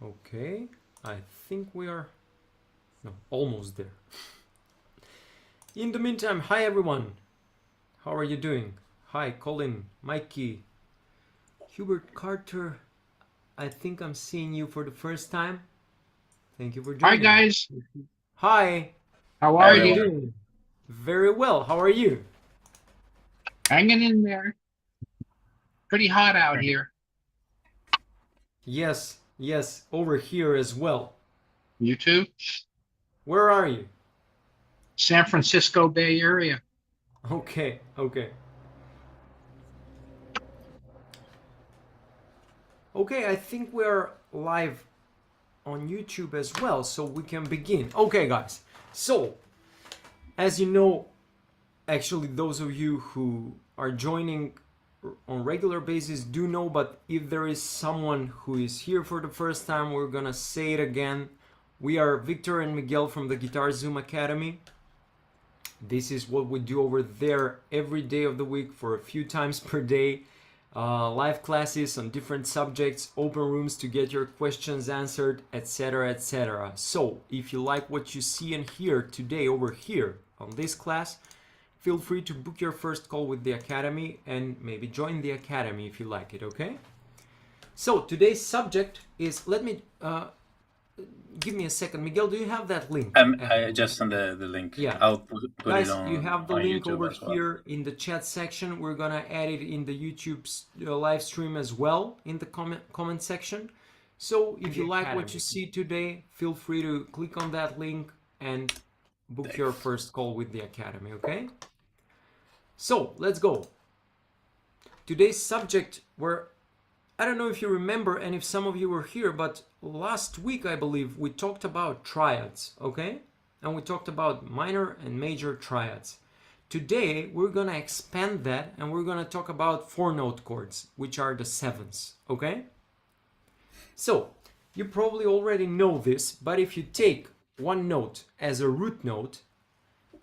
Okay, I think we are almost there. In the meantime, hi everyone. How are you doing? Hi, Colin, Mikey, Hubert Carter. I think I'm seeing you for the first time. Thank you for Hi, joining. guys. Hi, How how are are you you? doing? Very well. How are you? Hanging in there. Pretty hot out here. Yes, yes, over here as well. You too? Where are you? San Francisco Bay Area. Okay, okay. Okay, I think we're live on YouTube as well, so we can begin. Okay, guys. So, as you know, actually those of you who are joining on regular basis do know, but if there is someone who is here for the first time, we're gonna say it again. We are Victor and Miguel from the Guitar Zoom Academy. This is what we do over there every day of the week for a few times per day. Live classes on different subjects, open rooms to get your questions answered, etc, etc. So if you like what you see and hear today over here on this class, feel free to book your first call with the Academy and maybe join the Academy if you like it, okay? So today's subject is, let me, give me a second. Miguel, do you have that link? I just sent the link. Yeah. I'll put Guys, it on, you have the link YouTube over as well. here in the chat section. We're gonna add it in the YouTube live stream as well in the comment section. So if you like what you see today, feel free to click on that link and book your first call with the Academy, okay? So let's go. Today's subject, I don't know if you remember and if some of you were here, but last week I believe we talked about triads, okay? And we talked about minor and major triads. Today we're gonna expand that and we're gonna talk about 4-note chords, which are the sevenths, okay? So you probably already know this, but if you take one note as a root note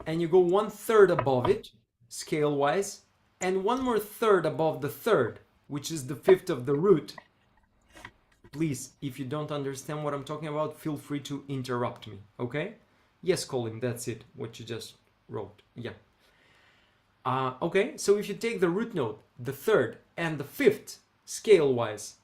and you go 1/3 above it, scale wise, and one more third above the third, which is the fifth of the root, please, if you don't understand what I'm talking about, feel free to interrupt me, okay? Yes, Colin, that's it, what you just wrote, yeah. Okay, so if you take the root note, the third, and the fifth, scale-wise,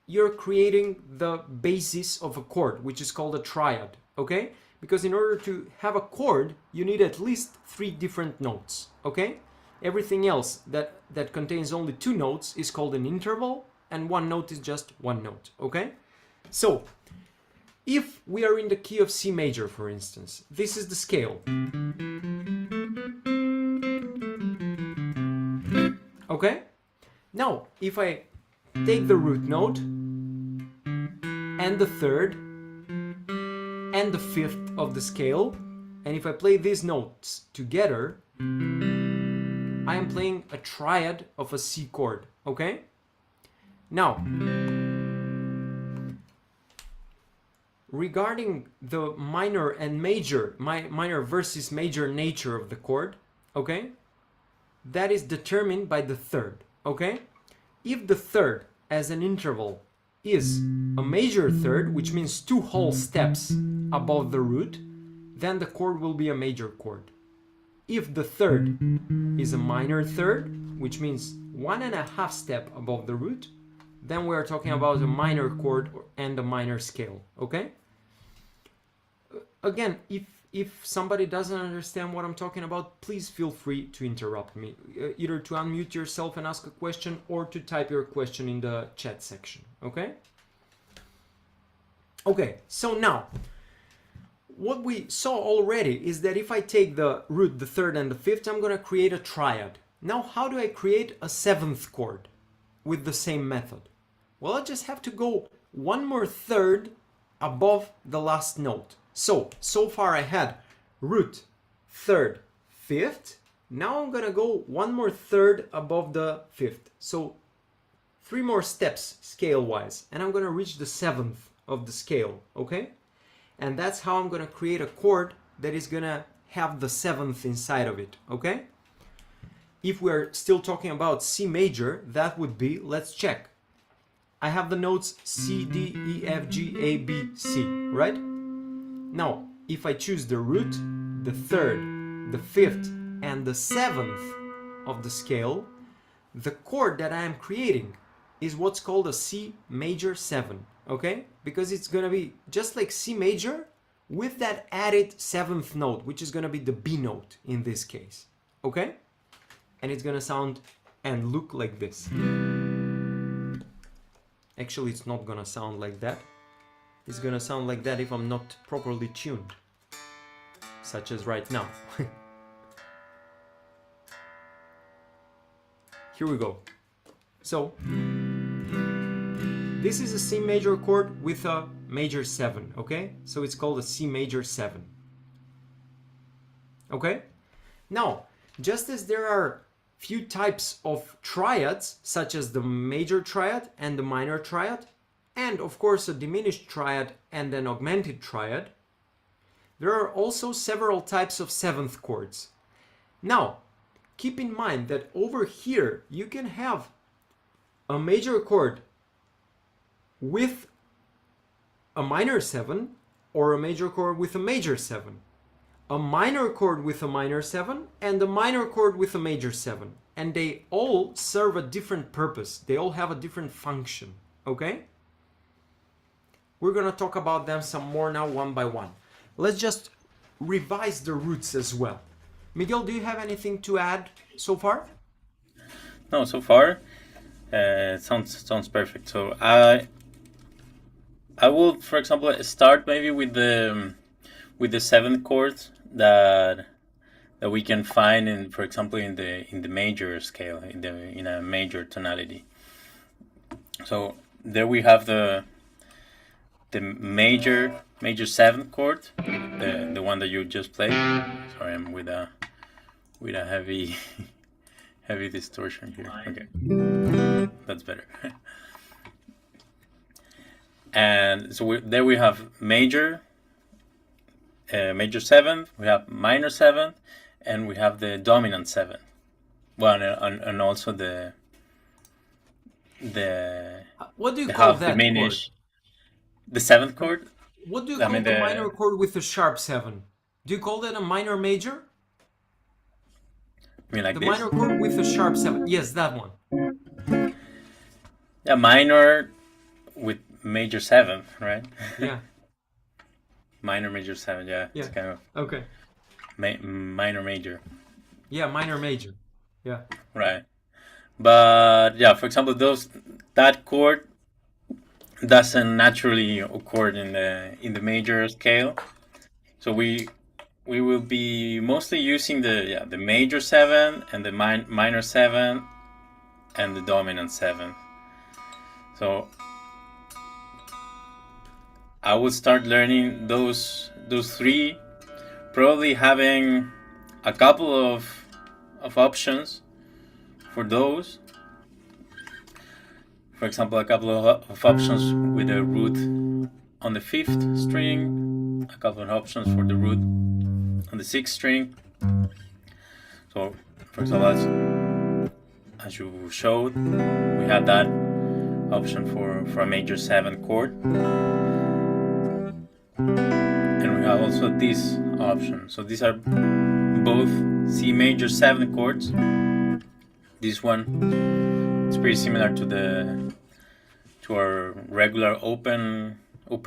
you're creating the basis of a chord, which is called a triad, okay? Because in order to have a chord, you need at least 3 different notes, okay? Everything else that contains only 2 notes is called an interval, and 1 note is just 1 note, okay? So, if we are in the key of C major, for instance, this is the scale. Okay? Now, if I take the root note, and the third, and the fifth of the scale, and if I play these notes together, I am playing a triad of a C chord, okay? Now, regarding the minor and major, minor versus major nature of the chord, okay? That is determined by the third, okay? If the third as an interval is a major third, which means 2 whole steps above the root, then the chord will be a major chord. If the third is a minor third, which means 1.5 step above the root, then we are talking about a minor chord and a minor scale, okay? Again, if somebody doesn't understand what I'm talking about, please feel free to interrupt me, either to unmute yourself and ask a question or to type your question in the chat section, okay? Okay, so now, what we saw already is that if I take the root, the third and the fifth, I'm gonna create a triad. Now, how do I create a 7th chord with the same method? Well, I just have to go 1 more third above the last note. So far I had root, third, fifth. Now I'm gonna go 1 more third above the fifth. So 3 more steps scale-wise, and I'm gonna reach the 7th of the scale, okay? And that's how I'm gonna create a chord that is gonna have the 7th inside of it, okay? If we're still talking about C major, that would be, let's check. I have the notes C, D, E, F, G, A, B, C, right? Now, if I choose the root, the third, the fifth, and the seventh of the scale, the chord that I am creating is what's called a C major 7, okay? Because it's gonna be just like C major with that added seventh note, which is gonna be the B note in this case, okay? And it's gonna sound and look like this. Actually, it's not gonna sound like that. It's gonna sound like that if I'm not properly tuned, such as right now. Here we go. So, this is a C major chord with a major 7, okay? So it's called a C major 7. Okay? Now, just as there are few types of triads, such as the major triad and the minor triad, and of course a diminished triad and an augmented triad, there are also several types of seventh chords. Now, keep in mind that over here you can have a major chord with a minor 7 or a major chord with a major 7, a minor chord with a minor 7, and a minor chord with a major 7. And they all serve a different purpose. They all have a different function, okay? We're gonna talk about them some more now, one by one. Let's just revise the roots as well. Miguel, do you have anything to add so far? No, so far, sounds perfect. So I will, for example, start maybe with the seventh chord that we can find in, for example, in the major scale, in a major tonality. So there we have the major seventh chord, the one that you just played. Sorry, I'm with a heavy heavy distortion here. Okay, that's better. And so there we have major 7th, we have minor 7th, and we have the dominant 7th. Well, and also the what do you call that diminished chord? The seventh chord. What do you call the minor chord with a sharp 7? Do you call that a minor major? I mean, like the this? Minor chord with a sharp 7. Yes, that one. Yeah, minor with major 7th, right? Yeah. Minor major 7, yeah. Yeah. It's kind of okay. Minor major. Yeah, minor major. Yeah. Right. But yeah, for example, that chord doesn't naturally occur in the major scale. So we will be mostly using the major 7 and the minor 7 and the dominant 7. So I would start learning those three, probably having a couple of options for those. For example, a couple of options with a root on the 5th string, a couple of options for the root on the 6th string. So, for example, as you showed, we have that option for a major 7 chord. And we have also this option. So these are both C major 7 chords. This one is pretty similar to our regular open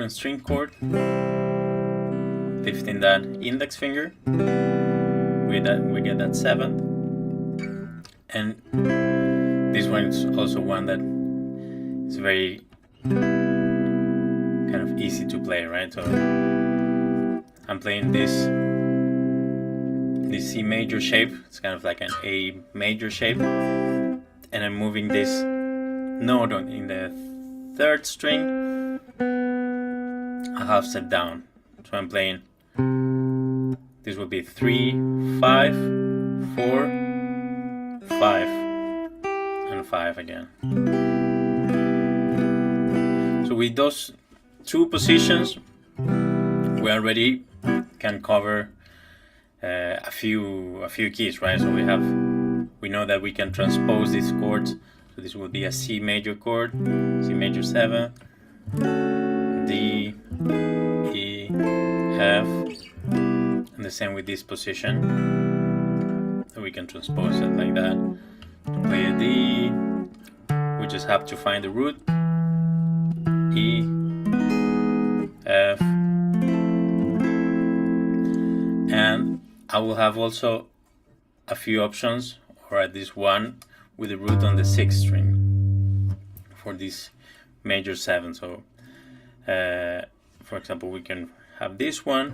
string chord. Lifting that index finger, we get that 7th. And this one is also one that is very kind of easy to play, right? So I'm playing this C major shape. It's kind of like an A major shape, and I'm moving this note in the 3rd string a half step down. So I'm playing, this will be 3, 5, 4, 5, and 5 again. So with those two positions, we already can cover a few keys, right? So we know that we can transpose these chords So this will be a C major chord, C major 7, D, E, F, and the same with this position. So we can transpose it like that. To play a D, we just have to find the root, E, F, and I will have also a few options, or at least one, with the root on the 6th string for this major 7. So for example, we can have this one.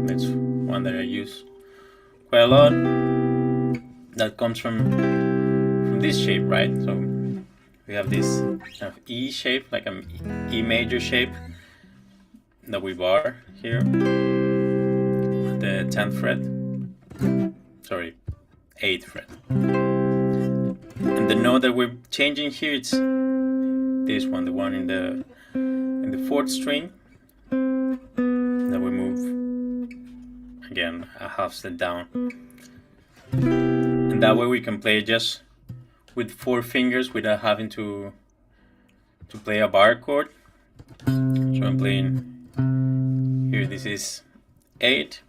That's one that I use quite a lot. That comes from this shape, right? So we have this kind of E shape, like an E major shape that we bar here at the 10th fret. Sorry, 8th fret. And the note that we're changing here, it's this one, the one in the 4th string, that we move again a half step down. And that way we can play just with 4 fingers without having to play a bar chord. So I'm playing here, this is 8,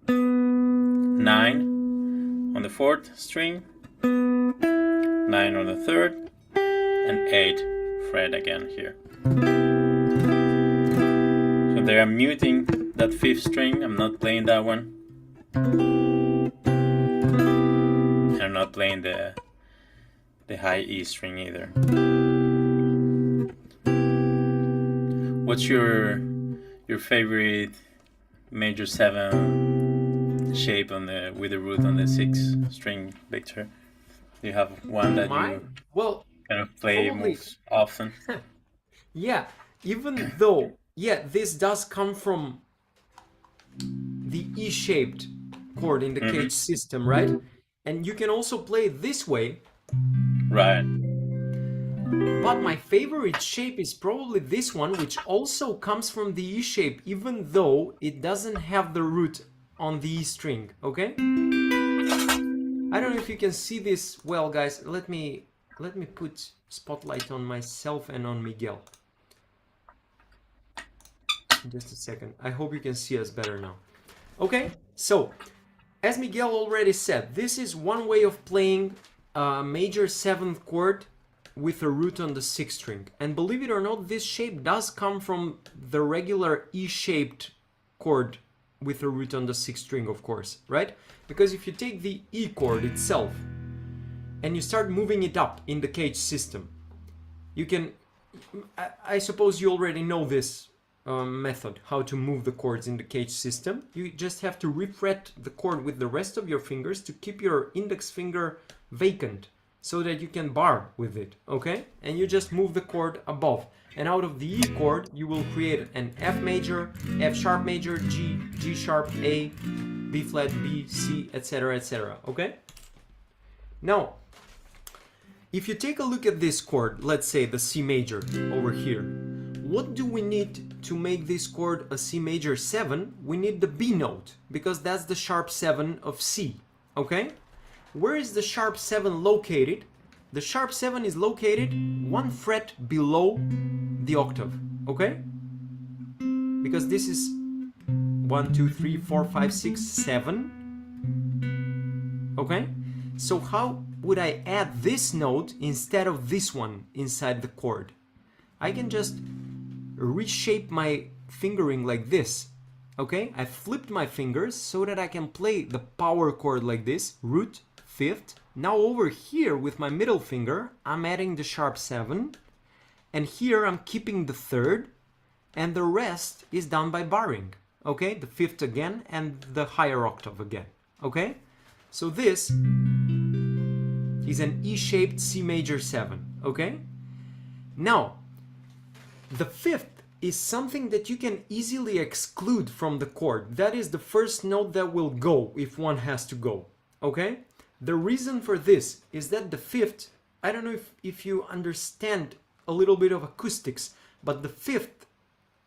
9 on the 4th string, 9 on the 3rd, and 8 fret again here. So there I'm muting that 5th string, I'm not playing that one. And I'm not playing the high E string either. What's your favorite major 7 shape on with the root on the 6th string, Victor? Do you have one that you kind of play most often? Yeah, even though, this does come from the E-shaped chord in the cage system, right? And you can also play it this way. Right. But my favorite shape is probably this one, which also comes from the E shape, even though it doesn't have the root on the E string, okay? I don't know if you can see this well, guys. Let me put spotlight on myself and on Miguel. Just a second. I hope you can see us better now. Okay, so as Miguel already said, this is one way of playing a major 7th chord with a root on the 6th string. And believe it or not, this shape does come from the regular E-shaped chord with a root on the 6th string, of course, right? Because if you take the E chord itself and you start moving it up in the cage system, you can, I suppose you already know this method, how to move the chords in the cage system. You just have to refret the chord with the rest of your fingers to keep your index finger vacant so that you can bar with it, okay? And you just move the chord above. And out of the E chord, you will create an F major, F sharp major, G, G sharp, A, B flat, B, C, etc., etc., okay? Now, if you take a look at this chord, let's say the C major over here, what do we need to make this chord a C major 7? We need the B note, because that's the sharp 7 of C, okay? Where is the sharp 7 located? The sharp 7 is located 1 fret below the octave, okay? Because this is 1, 2, 3, 4, 5, 6, 7, okay? So how would I add this note instead of this one inside the chord? I can just reshape my fingering like this, okay? I flipped my fingers so that I can play the power chord like this, root, 5th. Now over here with my middle finger, I'm adding the sharp 7, and here I'm keeping the 3rd, and the rest is done by barring, okay? The 5th again and the higher octave again, okay? So this is an E-shaped C major 7, okay? Now, the 5th is something that you can easily exclude from the chord. That is the first note that will go if one has to go, okay? The reason for this is that the 5th, I don't know if you understand a little bit of acoustics, but the 5th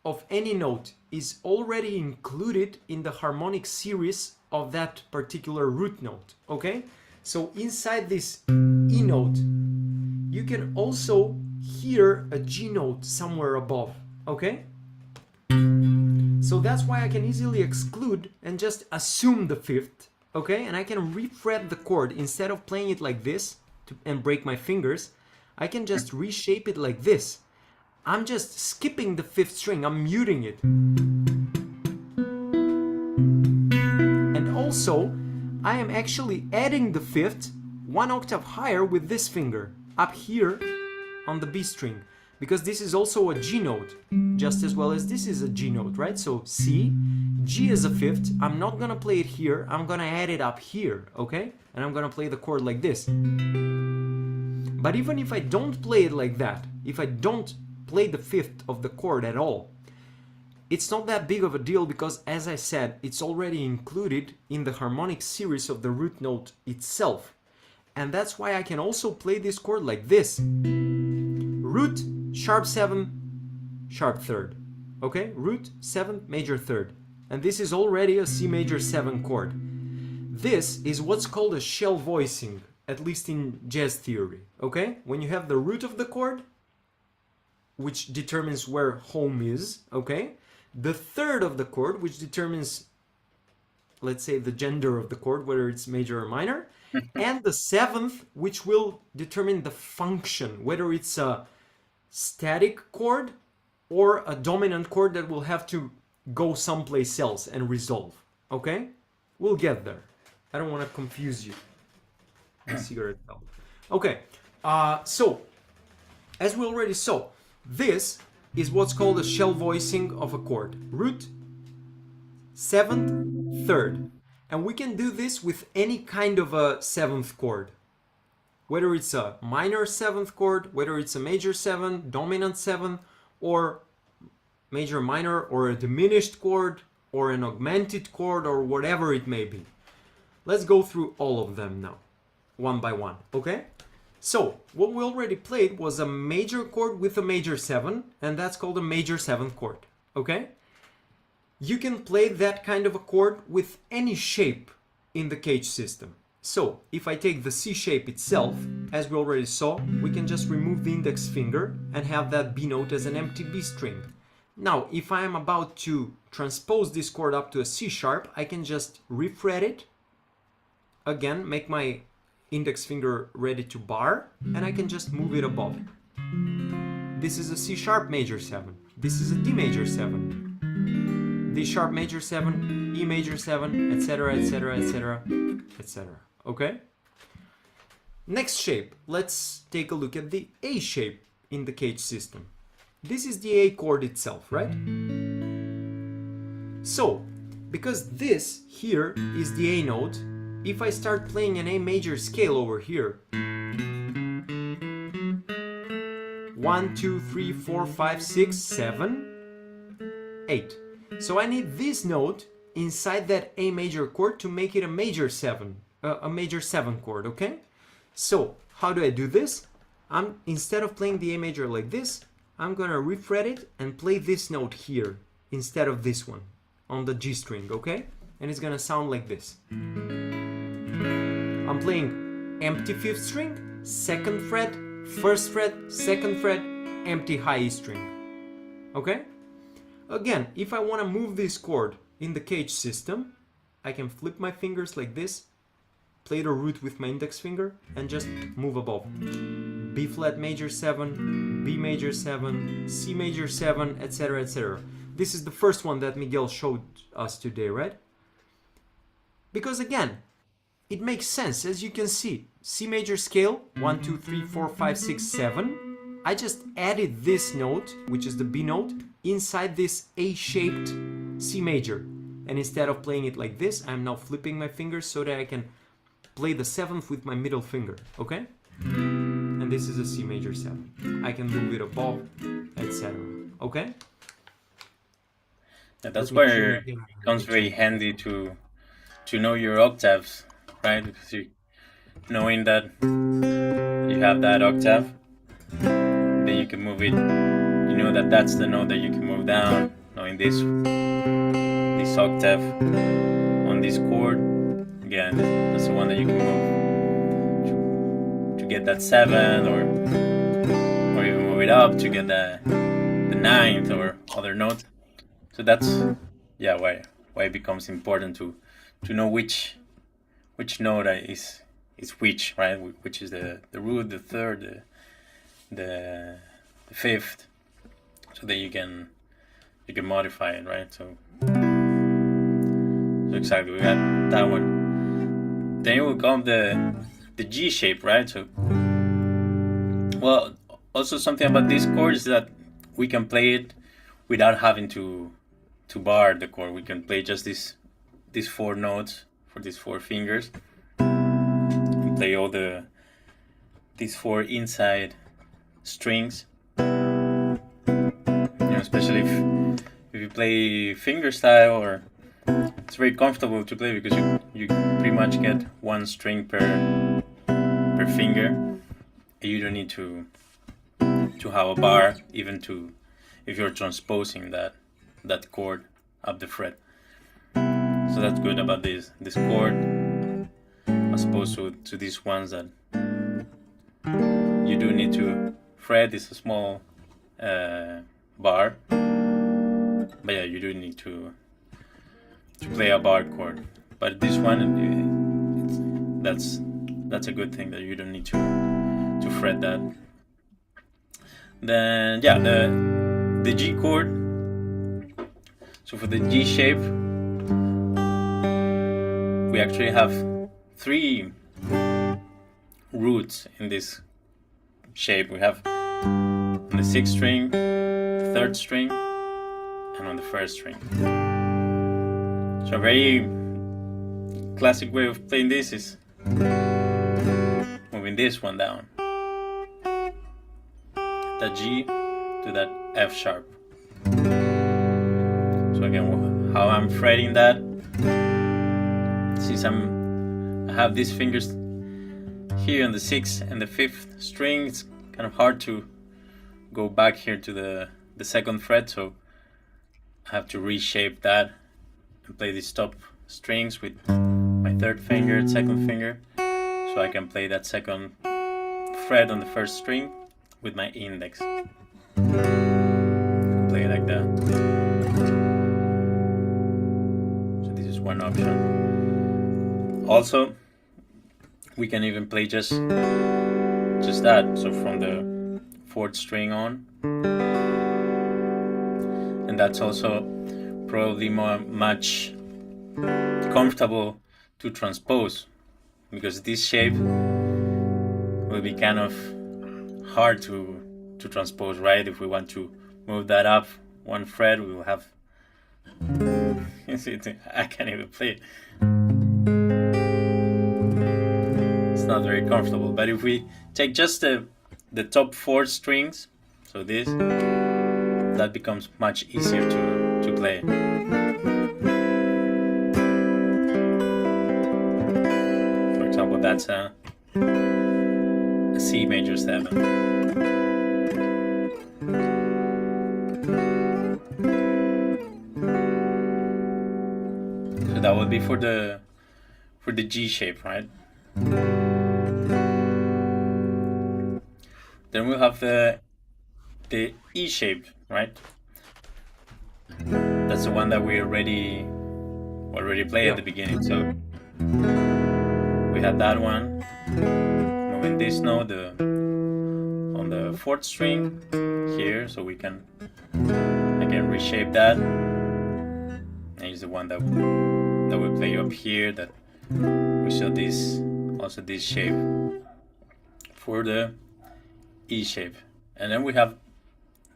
of any note is already included in the harmonic series of that particular root note, okay? So inside this E note, you can also hear a G note somewhere above, okay? So that's why I can easily exclude and just assume the fifth, okay? And I can refret the chord. Instead of playing it like this and break my fingers, I can just reshape it like this. I'm just skipping the fifth string, I'm muting it. And also, I am actually adding the fifth one octave higher with this finger, up here on the B string, because this is also a G note, just as well as this is a G note, right? So C, G is a fifth, I'm not gonna play it here, I'm gonna add it up here, okay? And I'm gonna play the chord like this. But even if I don't play it like that, if I don't play the fifth of the chord at all, it's not that big of a deal because, as I said, it's already included in the harmonic series of the root note itself. And that's why I can also play this chord like this. Root, sharp 7, sharp 3rd. Okay? Root, 7th, major 3rd. And this is already a C major 7 chord. This is what's called a shell voicing, at least in jazz theory. Okay? When you have the root of the chord, which determines where home is, okay? The 3rd of the chord, which determines, let's say, the gender of the chord, whether it's major or minor, and the 7th, which will determine the function, whether it's a static chord or a dominant chord that will have to go someplace else and resolve, okay? We'll get there. I don't want to confuse you. My cigarette fell. Okay, so, as we already saw, this is what's called a shell voicing of a chord. Root, 7th, 3rd. And we can do this with any kind of a 7th chord. Whether it's a minor 7th chord, whether it's a major 7, dominant 7, or major minor, or a diminished chord, or an augmented chord, or whatever it may be. Let's go through all of them now, one by one, okay? So, what we already played was a major chord with a major 7, and that's called a major 7th chord, okay? You can play that kind of a chord with any shape in the cage system. So, if I take the C shape itself, as we already saw, we can just remove the index finger and have that B note as an empty B string. Now, if I am about to transpose this chord up to a C sharp, I can just refret it, again, make my index finger ready to bar, and I can just move it above. This is a C sharp major 7. This is a D major 7. D sharp major 7, E major 7, etc, etc, etc, etc. Okay? Next shape, let's take a look at the A shape in the cage system. This is the A chord itself, right? So, because this here is the A note, if I start playing an A major scale over here, 1, 2, 3, 4, 5, 6, 7, 8. So I need this note inside that A major chord to make it a major 7, a major 7 chord, okay? So how do I do this? Instead of playing the A major like this, I'm gonna refret it and play this note here instead of this one on the G string, okay? And it's gonna sound like this. I'm playing empty 5th string, 2nd fret, 1st fret, 2nd fret, empty high E string. Okay? Again, if I want to move this chord in the cage system, I can flip my fingers like this, play the root with my index finger, and just move above. B flat major 7, B major 7, C major 7, etc, etc. This is the first one that Miguel showed us today, right? Because again, it makes sense, as you can see. C major scale, 1, 2, 3, 4, 5, 6, 7. I just added this note, which is the B note, inside this A-shaped C major. And instead of playing it like this, I'm now flipping my fingers so that I can play the 7th with my middle finger, okay? And this is a C major 7. I can move it above, etc. Okay? Yeah, that's where it comes very handy to know your octaves, right? Because knowing that you have that octave, then you can move it. You know that that's the note that you can move down. Knowing this octave on this chord, again, that's the one that you can move to get that 7 or move it up to get the ninth or other note. So that's why it becomes important to know which note is which, right? Which is the root, the third, the fifth, so that you can modify it, right? So exactly, we got that one. Then it will come the G shape, right? So, well, also something about this chord is that we can play it without having to bar the chord. We can play just these 4 notes for these 4 fingers, and play all these 4 inside strings. Especially if you play fingerstyle, or it's very comfortable to play because you pretty much get 1 string per finger. You don't need to have a bar, even if you're transposing that chord up the fret. So that's good about this chord, as opposed to these ones that you do need to fret. It's a small bar, but yeah, you do need to play a bar chord. But this one, that's a good thing, that you don't need to fret that. Then the G chord. So for the G shape, we actually have 3 roots in this shape. We have on the 6th string, 3rd string, and on the 1st string. So a very classic way of playing this is moving this one down, that G to that F sharp. So again, how I'm fretting that, since I have these fingers here on the 6th and the 5th string, it's kind of hard to go back here to the 2nd fret, so I have to reshape that and play these top strings with my 3rd finger, 2nd finger, so I can play that 2nd fret on the 1st string with my index. Play it like that. So this is one option. Also, we can even play just that. So from the 4th string on, and that's also probably much comfortable to transpose, because this shape will be kind of hard to transpose, right? If we want to move that up 1 fret, we will have I can't even play it. It's not very comfortable. But if we take just the top 4 strings, so this, that becomes much easier to play. For example, that's a C major 7. So that would be for the G shape, right? Then we'll have the E shape, right? That's the one that we already played at the beginning. So we had that one, moving this note on the 4th string here, so we can again reshape that. And use the one that we play up here, that we saw this shape for the E shape. And then we have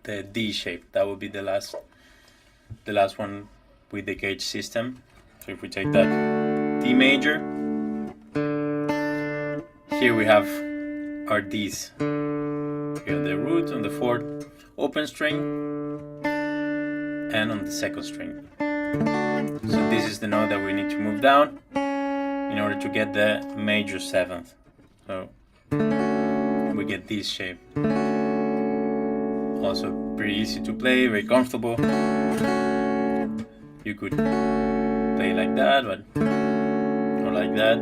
the D shape. That will be the last one with the gauge system. So if we take that D major, here we have our Ds. We have the root on the 4th open string and on the 2nd string. So this is the note that we need to move down in order to get the major 7th. So we get this shape. Also pretty easy to play, very comfortable. You could play like that, but or like that.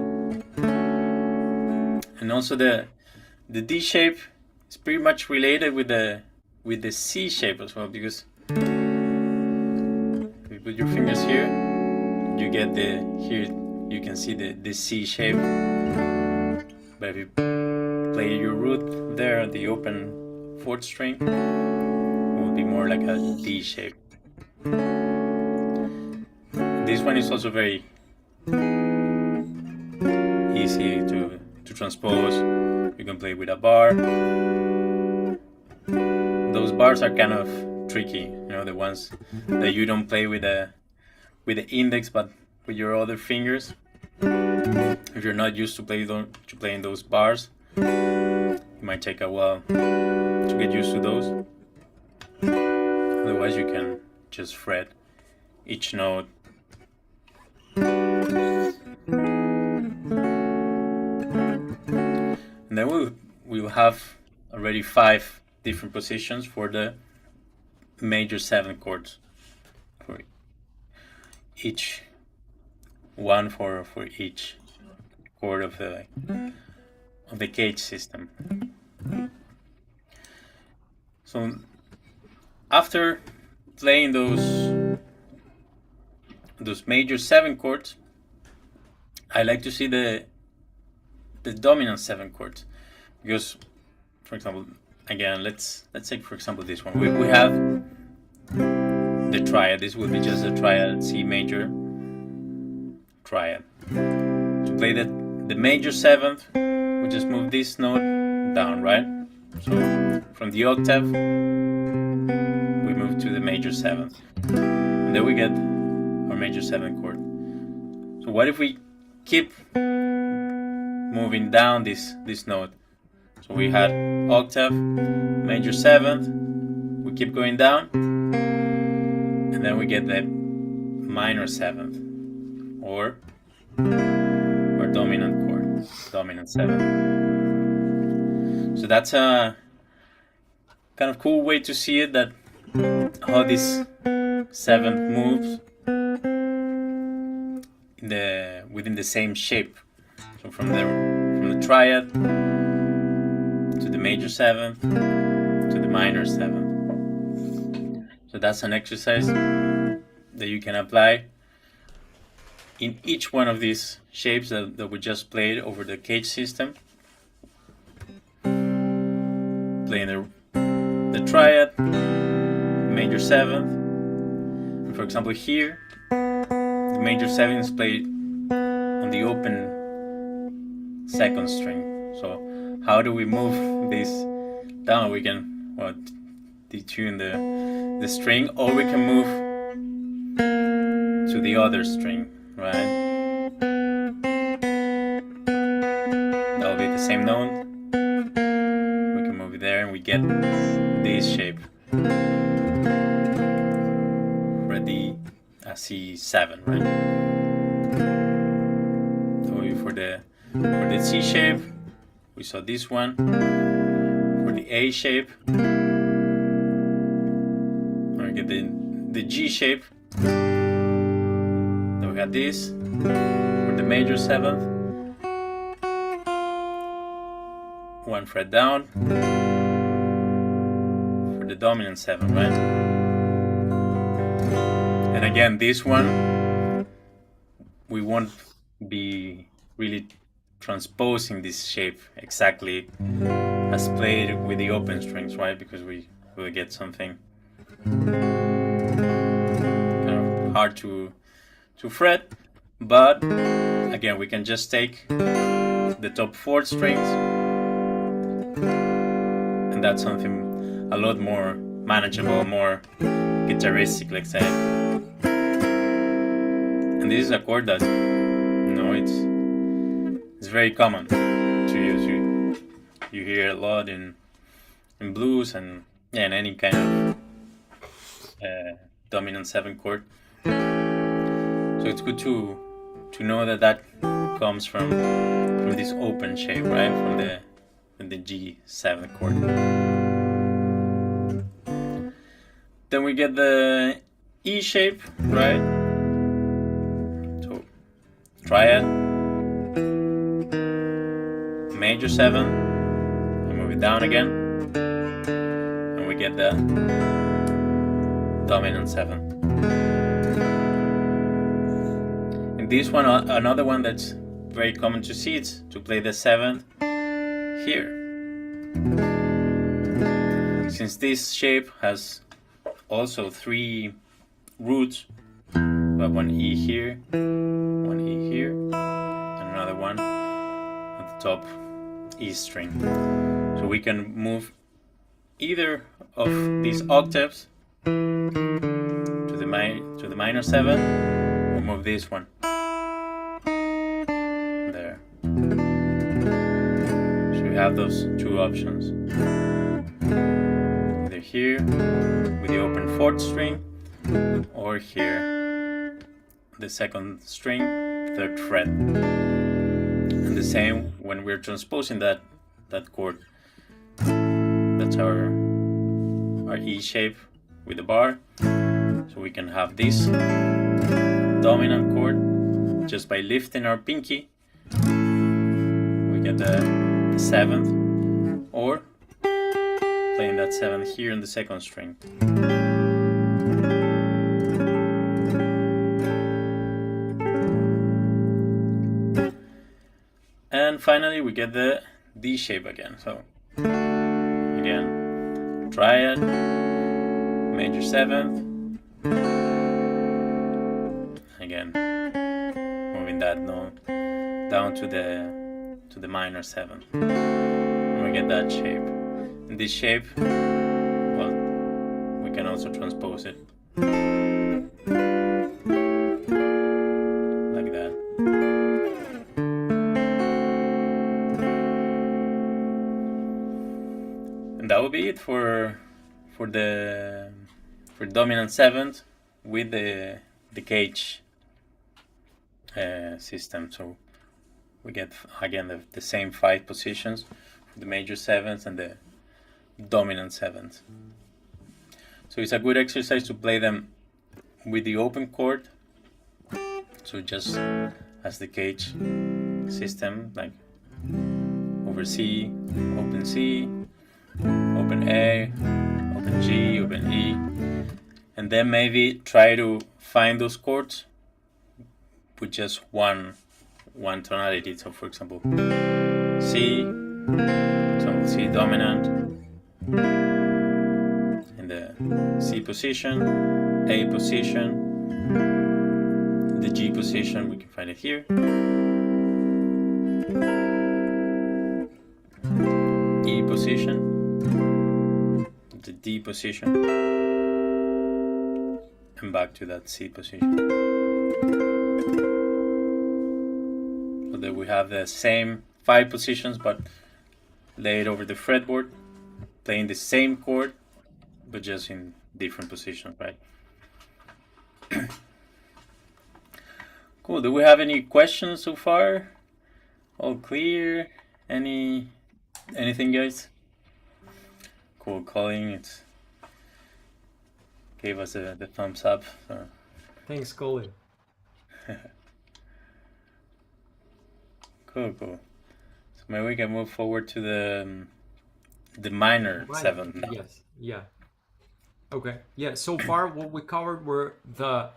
And also the D shape is pretty much related with the with the C shape as well, because if you put your fingers here, you get here you can see the C shape. But if you play your root there on the open 4th string, it will be more like a D shape. This one is also very easy to transpose. You can play with a bar. Those bars are kind of tricky, you know, the ones that you don't play with the index but with your other fingers. If you're not used to playing those bars, it might take a while to get used to those. Otherwise you can just fret each note. And then we'll have already 5 different positions for the major 7th chords, for each one for each chord of the gauge system. So after playing those major 7 chords, I like to see the dominant 7 chords, because, for example, again, let's take for example this one. We have the triad. This will be just a triad, C major triad. To play the major 7th, we just move this note down, right? So from the octave, we move to the major 7th, and then we get our major 7 chord. So what if we keep moving down this note? So we had octave, major 7th, we keep going down, and then we get the minor 7th, or our dominant chord, dominant 7th. So that's a kind of cool way to see it, that how this 7th moves within the same shape. So from the triad to the major 7th to the minor 7th. So that's an exercise that you can apply in each one of these shapes that we just played over the gauge system. Playing the triad, major 7th. And for example here, the major 7th is played on the open 2nd string. So how do we move this down? We can detune the string, or we can move to the other string, right? That'll be the same note. We can move it there and we get this shape for the C7, right? So for the C shape, we saw this one. For the A shape, we get the G shape. Then we got this for the major 7th. 1 fret down for the dominant 7, right? And again, this one we won't be really transposing this shape exactly as played with the open strings, right? Because we will get something kind of hard to fret. But again, we can just take the top 4 strings, and that's something a lot more manageable, more guitaristic, let's say. And this is a chord that, you know, it's very common to use. You hear it a lot in blues and in any kind of dominant 7 chord. So it's good to know that comes from this open shape, right? From the G7 chord. Then we get the E shape, right? So triad, major 7, and move it down again, and we get get the dominant 7. And this one, another one that's very common to see, it's to play the 7th here. Since this shape has also 3 roots, we have one E here, one E here, and another one at the top E string. So we can move either of these octaves to the minor 7, or move this one there. So we have those 2 options. Either here with the open 4th string, or here the 2nd string, 3rd fret. And the same when we're transposing that chord. That's our E shape with the bar. So we can have this dominant chord just by lifting our pinky. We get the 7th, or playing that 7th here in the 2nd string. And finally we get the D shape again. So again, triad, major 7th, again moving that note down to the minor 7th, and we get that shape. In this shape, well, we can also transpose it like that. And that will be it for dominant 7th with the gauge system. So we get again the same 5 positions for the major 7th and the dominant 7th. So it's a good exercise to play them with the open chord. So just as the gauge system, like over C, open C, open A, open G, open E, and then maybe try to find those chords with just one tonality. So for example, C, C dominant, in the C position, A position, the G position, we can find it here, E position, the D position, and back to that C position. So that we have the same 5 positions but laid over the fretboard, playing the same chord but just in different positions, right? Cool. Do we have any questions so far? All clear? Anything, guys? Cool. Colin, it gave us the thumbs up. So. Thanks, Colin. Cool. So maybe we can move forward to the minor 7th now. Yes. Yeah. Okay. Yeah. So far, what we covered were the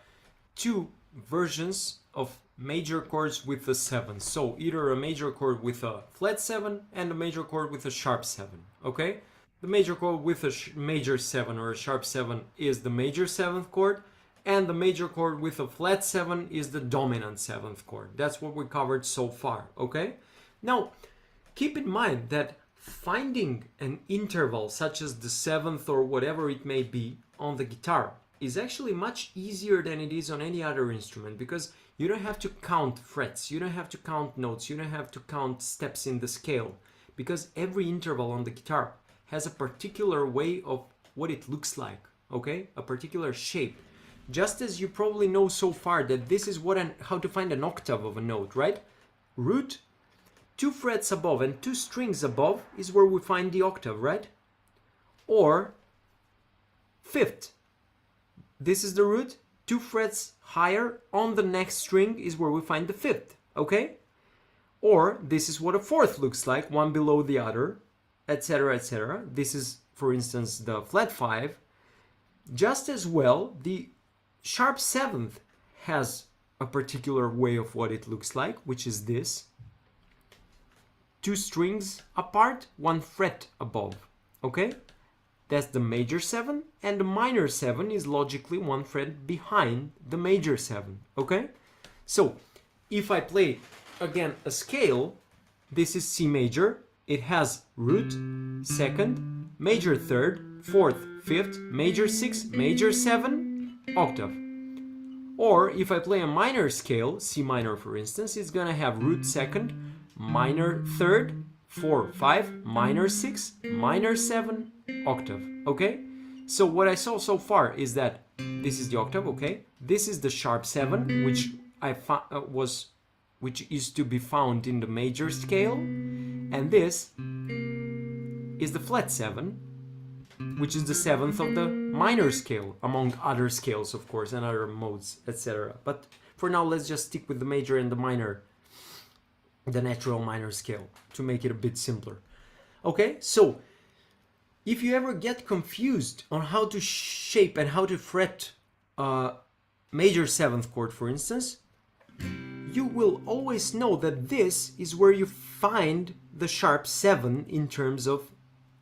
2 versions of major chords with the 7. So either a major chord with a flat 7 and a major chord with a sharp 7. Okay. The major chord with a major 7 or a sharp 7 is the major 7th chord, and the major chord with a flat 7 is the dominant 7th chord. That's what we covered so far, okay? Now, keep in mind that finding an interval such as the 7th or whatever it may be on the guitar is actually much easier than it is on any other instrument, because you don't have to count frets, you don't have to count notes, you don't have to count steps in the scale, because every interval on the guitar has a particular way of what it looks like, okay? A particular shape. Just as you probably know so far that this is how to find an octave of a note, right? Root, 2 frets above and 2 strings above is where we find the octave, right? Or 5th. This is the root, 2 frets higher on the next string is where we find the 5th, okay? Or this is what a 4th looks like, one below the other, etc., etc. This is for instance, the flat 5, just as well, the sharp 7th has a particular way of what it looks like, which is this. 2 strings apart, 1 fret above, okay? That's the major 7, and the minor 7 is logically 1 fret behind the major 7, okay? So, if I play, again, a scale, this is C major, it has root, 2nd, major 3rd, 4th, 5th, major 6, major 7, octave. Or if I play a minor scale, C minor for instance, it's gonna have root 2nd, minor 3rd, 4, 5, minor 6, minor 7, octave, okay? So what I saw so far is that this is the octave, okay? This is the sharp 7, which which is to be found in the major scale, and this is the flat 7, which is the 7th of the minor scale, among other scales, of course, and other modes, etc. But for now, let's just stick with the major and the minor, the natural minor scale, to make it a bit simpler. Okay, so if you ever get confused on how to shape and how to fret a major 7th chord, for instance, you will always know that this is where you find the sharp 7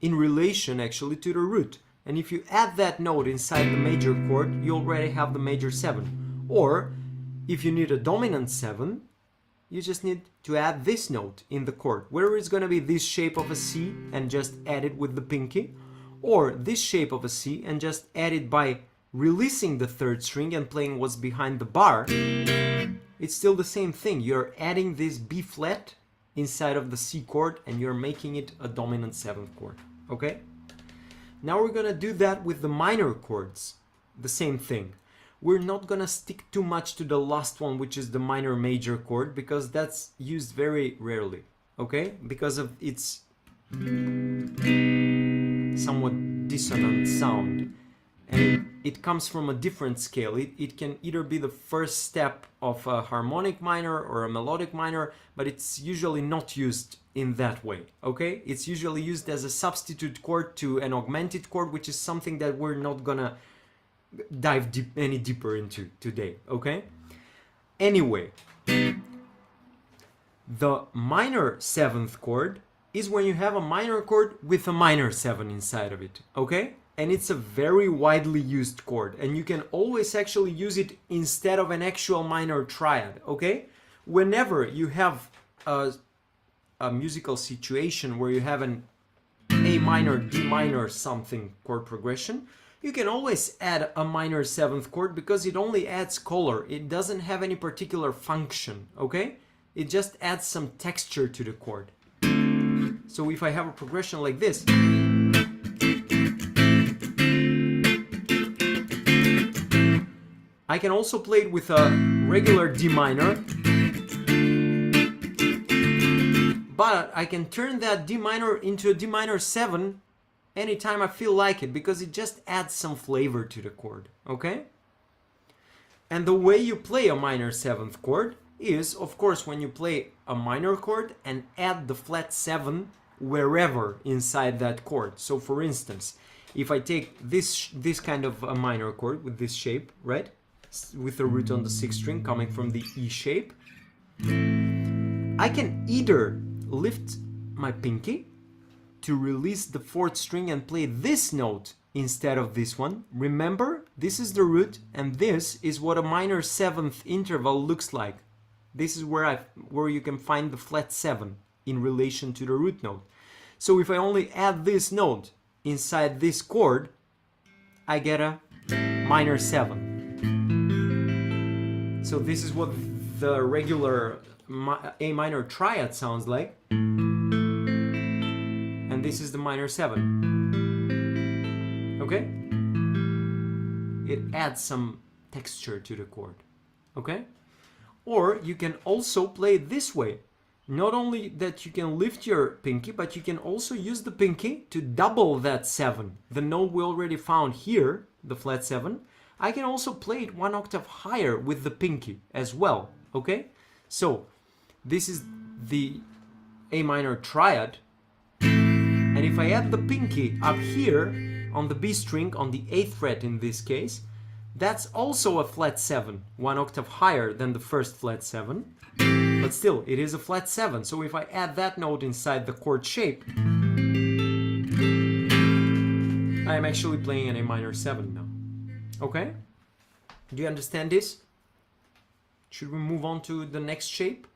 in relation actually to the root. And if you add that note inside the major chord, you already have the major 7. Or if you need a dominant 7, you just need to add this note in the chord, whether it's going to be this shape of a C and just add it with the pinky, or this shape of a C and just add it by releasing the 3rd string and playing what's behind the bar. It's still the same thing. You're adding this B flat inside of the C chord and you're making it a dominant 7th chord, okay? Now we're gonna do that with the minor chords, the same thing. We're not gonna stick too much to the last one, which is the minor major chord, because that's used very rarely, okay? Because of its somewhat dissonant sound. And it comes from a different scale. It can either be the first step of a harmonic minor or a melodic minor, but it's usually not used in that way, okay? It's usually used as a substitute chord to an augmented chord, which is something that we're not gonna dive any deeper into today, okay? Anyway, the minor 7th chord is when you have a minor chord with a minor 7 inside of it, okay? And it's a very widely used chord, and you can always actually use it instead of an actual minor triad, okay? Whenever you have a musical situation where you have an A minor, D minor something chord progression, you can always add a minor 7th chord because it only adds color. It doesn't have any particular function, okay? It just adds some texture to the chord. So if I have a progression like this, I can also play it with a regular D minor, but I can turn that D minor into a D minor 7 anytime I feel like it, because it just adds some flavor to the chord, okay? And the way you play a minor 7th chord is, of course, when you play a minor chord and add the flat 7 wherever inside that chord. So for instance, if I take this kind of a minor chord with this shape, right? With the root on the 6th string coming from the E shape, I can either lift my pinky to release the 4th string and play this note instead of this one. Remember, this is the root and this is what a minor 7th interval looks like. This is where you can find the flat 7 in relation to the root note. So if I only add this note inside this chord, I get a minor 7. So this is what the regular A minor triad sounds like. And this is the minor 7. Okay? It adds some texture to the chord. Okay? Or you can also play it this way. Not only that you can lift your pinky, but you can also use the pinky to double that 7. The note we already found here, the flat 7. I can also play it 1 octave higher with the pinky as well, okay? So this is the A minor triad, and And if I add the pinky up here on the B string, on the 8th fret in this case, that's also a flat 7, 1 octave higher than the first flat 7, but still it is a flat 7. So if I add that note inside the chord shape, I am actually playing an A minor 7 now. Okay? Do you understand this? Should we move on to the next shape?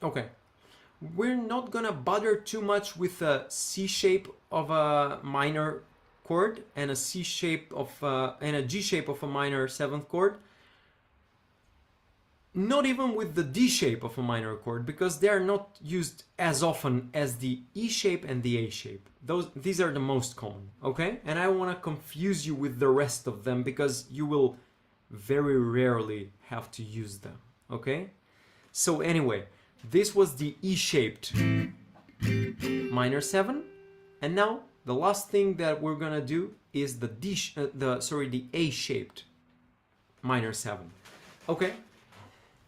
Okay. We're not gonna bother too much with a C shape of a minor chord and a C shape of and a G shape of a minor 7th chord. Not even with the D shape of a minor chord, because they are not used as often as the E shape and the A shape. These are the most common, okay? And I want to confuse you with the rest of them because you will very rarely have to use them, okay? So anyway, this was the E-shaped minor 7, and now the last thing that we're gonna do is the A-shaped minor 7. Okay,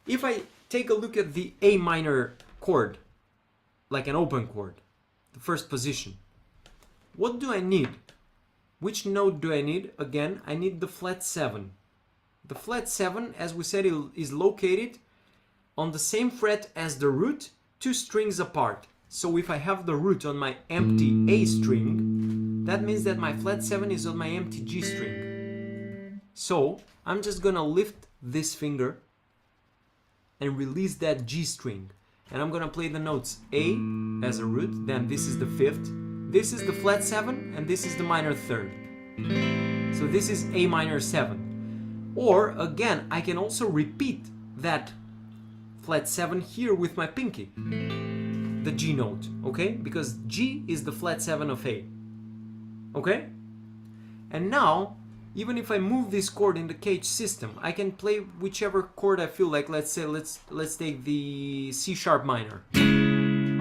if I take a look at the A minor chord, like an open chord, the first position, what do I need? Which note do I need? Again, I need the flat 7. The flat 7, as we said, is located on the same fret as the root, 2 strings apart. So if I have the root on my empty A string, that means that my flat 7 is on my empty G string. So I'm just gonna lift this finger and release that G string. And I'm gonna play the notes A as a root, then this is the 5th, this is the flat 7, and this is the minor 3rd. So this is A minor 7. Or again, I can also repeat that flat 7 here with my pinky, the G note, okay? Because G is the flat 7 of A, okay? And now, even if I move this chord in the cage system, I can play whichever chord I feel like. Let's say, let's take the C sharp minor,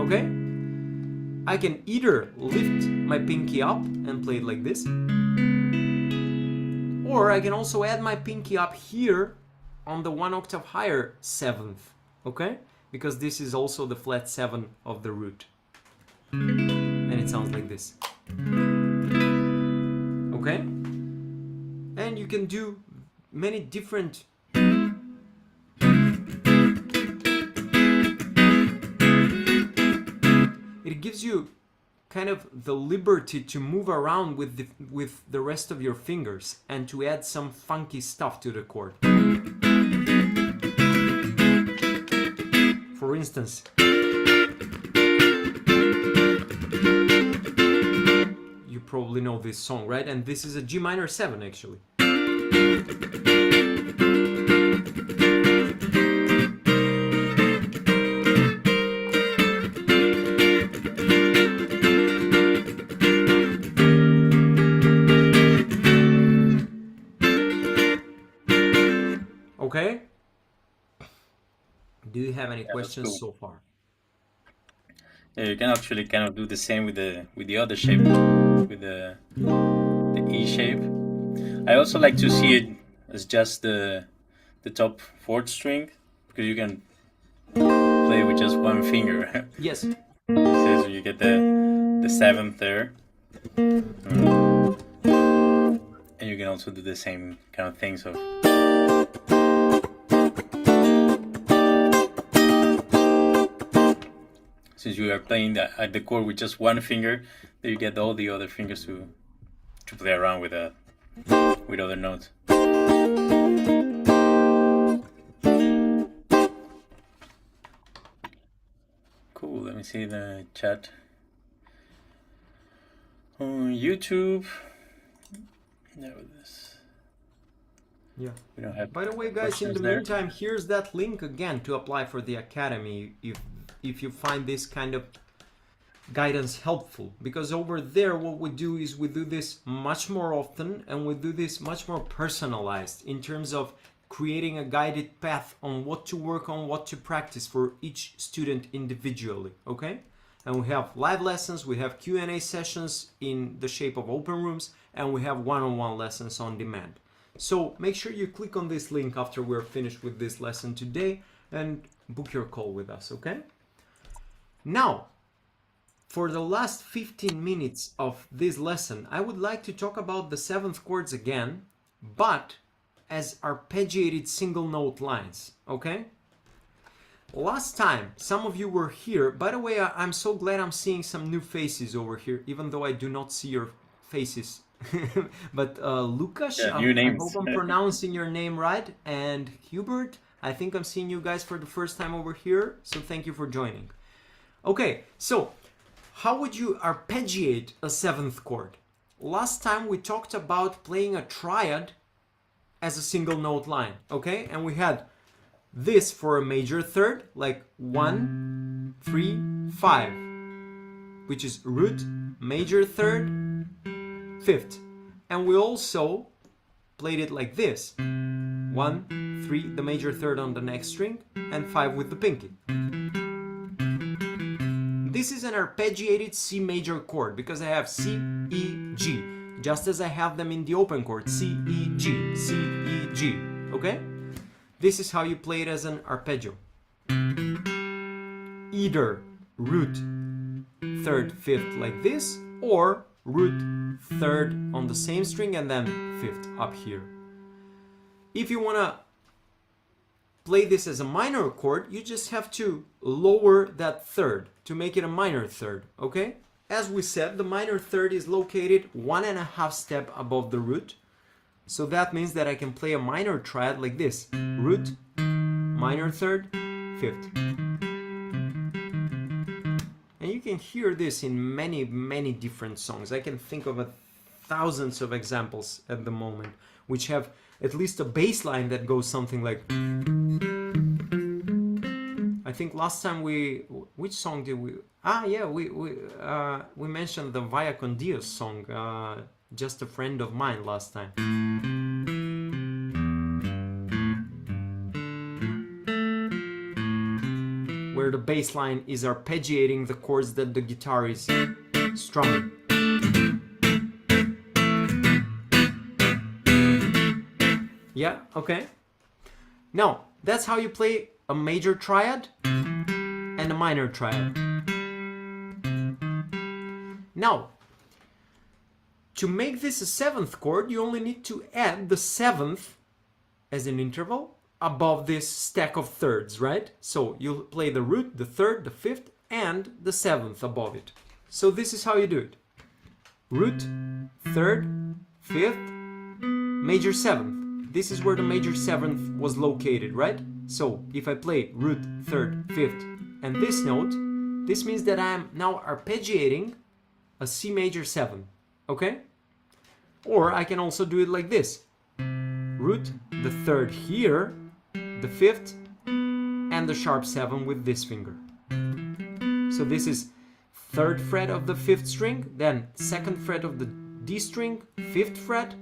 okay? I can either lift my pinky up and play it like this, or I can also add my pinky up here on the 1 octave higher 7th, okay? Because this is also the flat 7 of the root. And it sounds like this. Okay? And you can do many different it gives you kind of the liberty to move around with the rest of your fingers and to add some funky stuff to the chord. For instance, you probably know this song, right? And this is a G minor 7 actually. Okay? Do you have any questions so far? Yeah, you can actually kind of do the same with the other shape, with the E shape. I also like to see it as just the top 4th string, because you can play with just one finger. Yes. So you get the 7th there, and you can also do the same kind of thing. So. Since you are playing the chord with just one finger, then you get all the other fingers to play around with other notes. Cool. Let me see the chat on YouTube. There it is. Yeah. We don't have. By the way, guys, in the meantime, here's that link again to apply for the academy if you find this kind of guidance helpful, because over there what we do is we do this much more often, and we do this much more personalized in terms of creating a guided path on what to work on, what to practice for each student individually, okay? And we have live lessons, we have Q&A sessions in the shape of open rooms, and we have one-on-one lessons on demand. So make sure you click on this link after we're finished with this lesson today and book your call with us, okay? Now, for the last 15 minutes of this lesson, I would like to talk about the seventh chords again, but as arpeggiated single note lines, okay? Last time, some of you were here. By the way, I'm so glad I'm seeing some new faces over here, even though I do not see your faces. But Lukas, Yeah, I new names. hope I'm pronouncing your name right. And Hubert, I think I'm seeing you guys for the first time over here. So thank you for joining. Okay, so how would you arpeggiate a seventh chord? Last time we talked about playing a triad as a single note line, okay? And we had this for a major third, like 1, 3, 5, which is root, major third, fifth. And we also played it like this: 1, 3, the major third on the next string, and 5 with the pinky. This is an arpeggiated C major chord because I have C, E, G, just as I have them in the open chord, C, E, G, C, E, G, okay? This is how you play it as an arpeggio. Either root, third, fifth like this, or root, third on the same string and then fifth up here. If you want to play this as a minor chord, you just have to lower that third to make it a minor third, okay? As we said, the minor third is located 1.5 steps above the root. So that means that I can play a minor triad like this: root, minor third, fifth. And you can hear this in many, many different songs. I can think of thousands of examples at the moment, which have at least a bass line that goes something like... I think last time which song did we... we mentioned the Vaya con Dios song, Just a Friend of Mine, last time. Where the bass line is arpeggiating the chords that the guitar is strumming. Yeah, okay. Now, that's how you play a major triad and a minor triad. Now, to make this a seventh chord, you only need to add the seventh as an interval above this stack of thirds, right? So you'll play the root, the third, the fifth, and the seventh above it. So this is how you do it. Root, third, fifth, major seventh. This is where the major seventh was located, right? So if I play root, third, fifth, and this note, this means that I am now arpeggiating a C major 7, okay? Or I can also do it like this: root, the third here, the fifth, and the sharp 7 with this finger. So this is third fret of the fifth string, then second fret of the D string, fifth fret,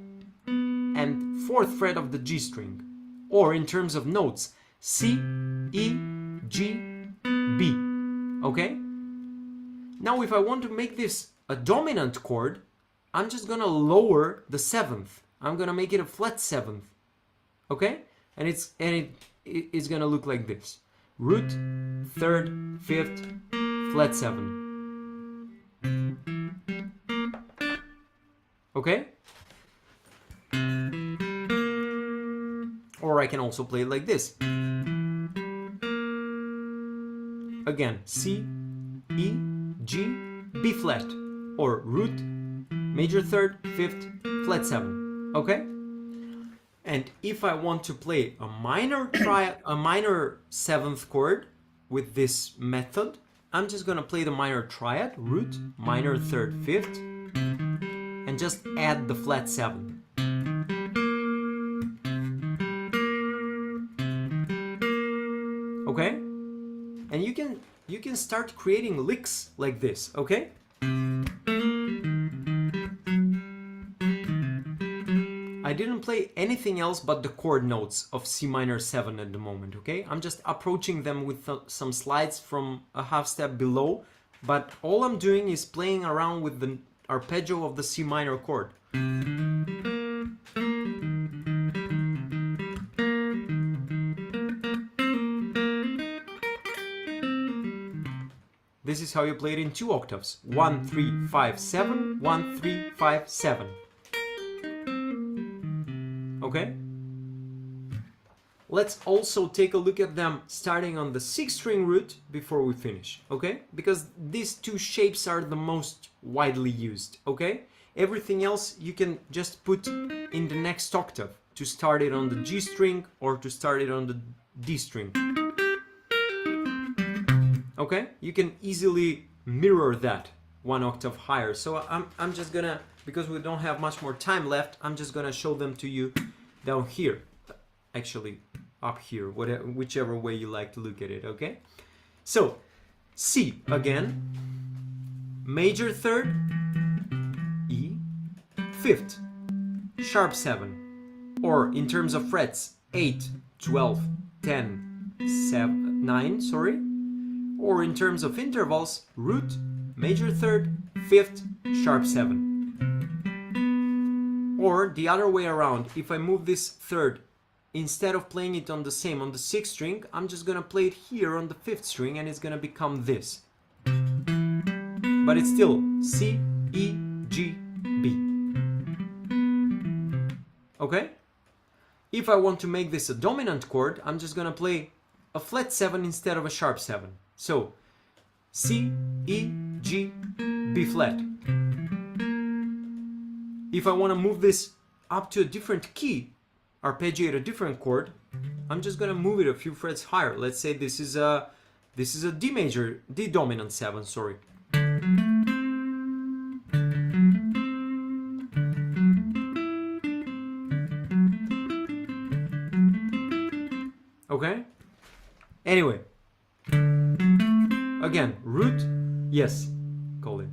and fourth fret of the G string. Or in terms of notes, C, E, G, B, okay? Now if I want to make this a dominant chord, I'm just gonna lower the 7th. I'm gonna make it a flat 7th, okay? And it's gonna look like this: root, third, fifth, flat 7. Okay? Or I can also play it like this. Again, C, E, G, B flat, or root, major third, fifth, flat 7. Okay? And if I want to play a minor minor 7th chord with this method, I'm just gonna play the minor triad, root, minor third, fifth, and just add the flat 7. Okay? And you can start creating licks like this, okay? I didn't play anything else but the chord notes of C minor 7 at the moment, okay? I'm just approaching them with some slides from a half step below, but all I'm doing is playing around with the arpeggio of the C minor chord. this is how you play it in 2 octaves. 1, 3, 5, 7, 1, 3, 5, 7. Okay? Let's also take a look at them starting on the 6th string root before we finish, okay? Because these 2 shapes are the most widely used, okay? Everything else you can just put in the next octave to start it on the G string or to start it on the D string. Okay? You can easily mirror that 1 octave higher. So I'm just gonna, because we don't have much more time left, I'm just gonna show them to you down here. Actually, up here, whatever, whichever way you like to look at it, okay? So, C again, major 3rd, E, 5th, sharp 7, or in terms of frets, 8, 12, 10, 7, 9, sorry, or in terms of intervals, root, major 3rd, 5th, sharp 7. Or the other way around, if I move this 3rd, instead of playing it on the 6th string, I'm just gonna play it here on the 5th string and it's gonna become this. But it's still C, E, G, B. Okay? If I want to make this a dominant chord, I'm just gonna play a flat 7 instead of a sharp 7. So, C, E, G, B flat. If I want to move this up to a different key, arpeggiate a different chord, I'm just gonna move it a few frets higher. Let's say this is a D major, D dominant 7, sorry. Okay? Anyway. Again, root, yes, call it.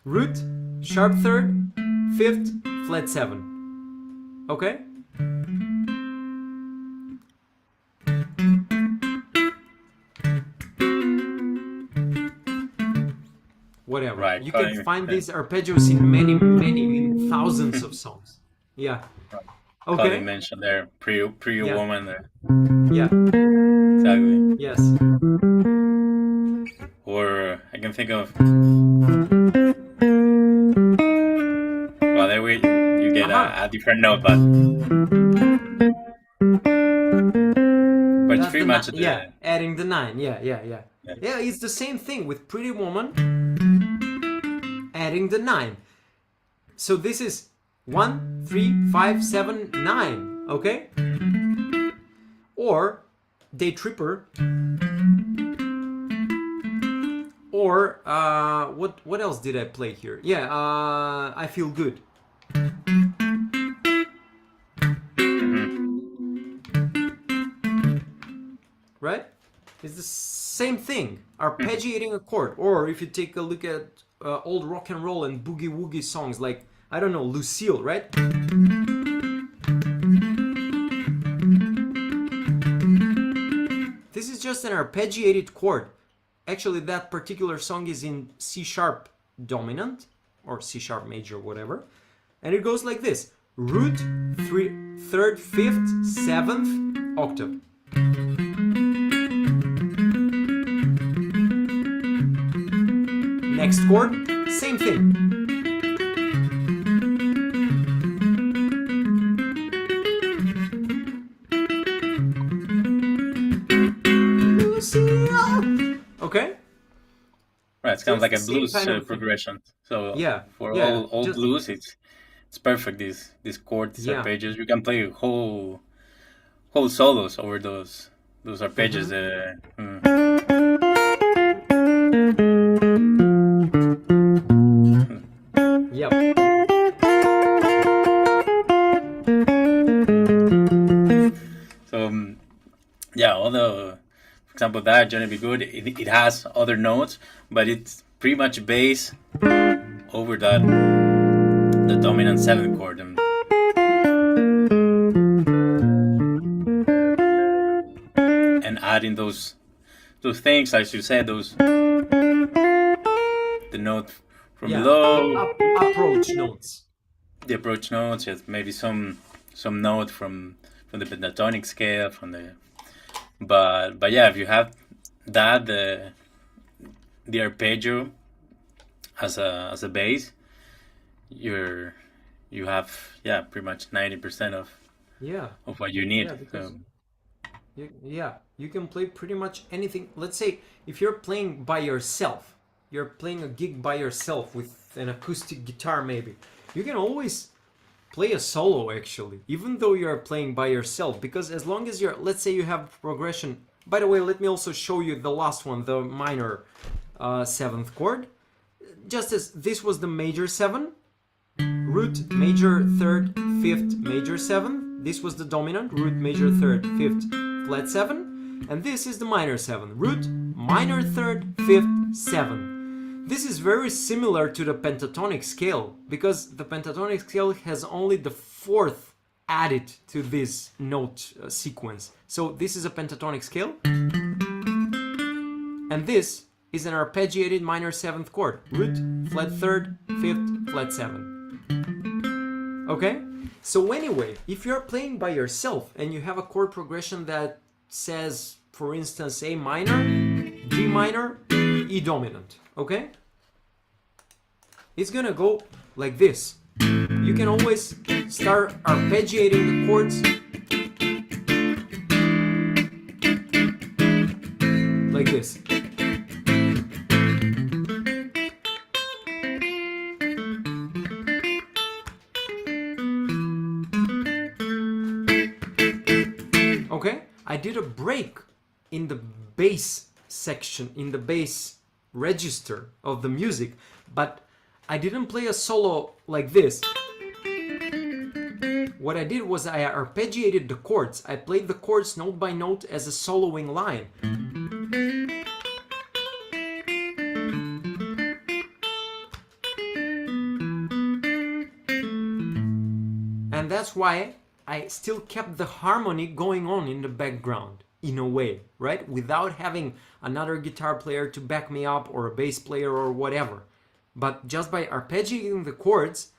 Root, sharp 3rd, 5th, flat 7. Okay? Whatever. Right. You can find these arpeggios in many thousands of songs. Yeah. Okay. Colin mentioned there, Pretty Yeah. Woman there. Yeah. Exactly. Yes. Or I can think of, well, there you get a different note, but it's That's pretty the much ni- yeah, adding the 9. Yeah. Yeah, it's the same thing with Pretty Woman. Adding the 9. So this is 1, 3, 5, 7, 9. Okay? Or Day Tripper. Or what else did I play here? Yeah, I Feel Good. Right? It's the same thing. Arpeggiating a chord. Or if you take a look at old rock and roll and boogie woogie songs like, I don't know, Lucille, right? This is just an arpeggiated chord. Actually, that particular song is in C sharp dominant or C sharp major, whatever. And it goes like this. Root, 3rd, 5th, 7th octave. Next chord, same thing. Okay? right. It's kind of like a it's the same blues kind of thing. progression. So Yeah, for yeah, all just- blues, it's perfect. These chords, these Yeah. arpeggios. You can play whole solos over those arpeggios. Yep. So yeah, although for example that Johnny Be Good, it has other notes, but it's pretty much bass over the dominant 7th chord. And adding those things, as you said, the note from Yeah. below, Approach notes. the approach notes, yes, maybe some note from the pentatonic scale, but yeah, if you have that, the arpeggio as a bass, you have pretty much 90% of what you need. Yeah, because you can play pretty much anything. Let's say if you're playing by yourself, you're playing a gig by yourself with an acoustic guitar maybe, you can always play a solo actually, even though you're playing by yourself, because as long as you're, let's say you have progression. By the way, let me also show you the last one, the minor 7th chord. Just as this was the major 7, root, major 3rd, 5th, major 7. This was the dominant, root, major 3rd, 5th, flat 7. And this is the minor 7, root, minor 3rd, 5th, 7. This is very similar to the pentatonic scale, because the pentatonic scale has only the 4th added to this note sequence. So this is a pentatonic scale. And this is an arpeggiated minor 7th chord, root, flat 3rd, 5th, flat 7. Okay? So anyway, if you're playing by yourself and you have a chord progression that says, for instance, A minor, G minor, E dominant, okay? It's gonna go like this. You can always start arpeggiating the chords like this. Okay, I did a break in the bass section, in the bass register of the music, but I didn't play a solo like this. What I did was I arpeggiated the chords. I played the chords note by note as a soloing line. And that's why I still kept the harmony going on in the background, in a way, right? Without having another guitar player to back me up or a bass player or whatever. But just by arpeggiating the chords,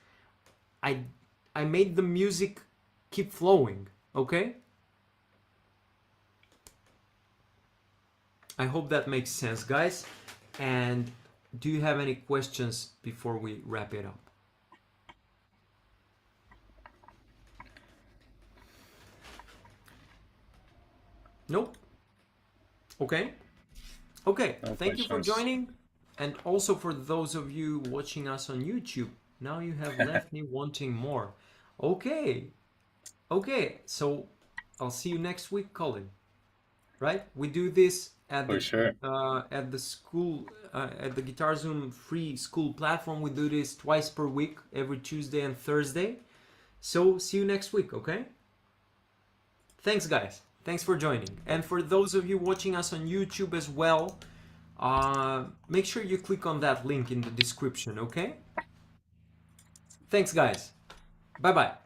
I made the music keep flowing, okay? I hope that makes sense, guys. And do you have any questions before we wrap it up? Nope. Okay. Okay. No Thank you for questions. joining. And also for those of you watching us on YouTube, now you have left me wanting more. Okay. Okay. So I'll see you next week, Colin. Right? We do this at For the sure. at the school at the Guitar Zoom free school platform. We do this twice per week, every Tuesday and Thursday. So see you next week, okay? Thanks, guys. Thanks for joining. And for those of you watching us on YouTube as well, make sure you click on that link in the description, okay? Thanks, guys. Bye-bye.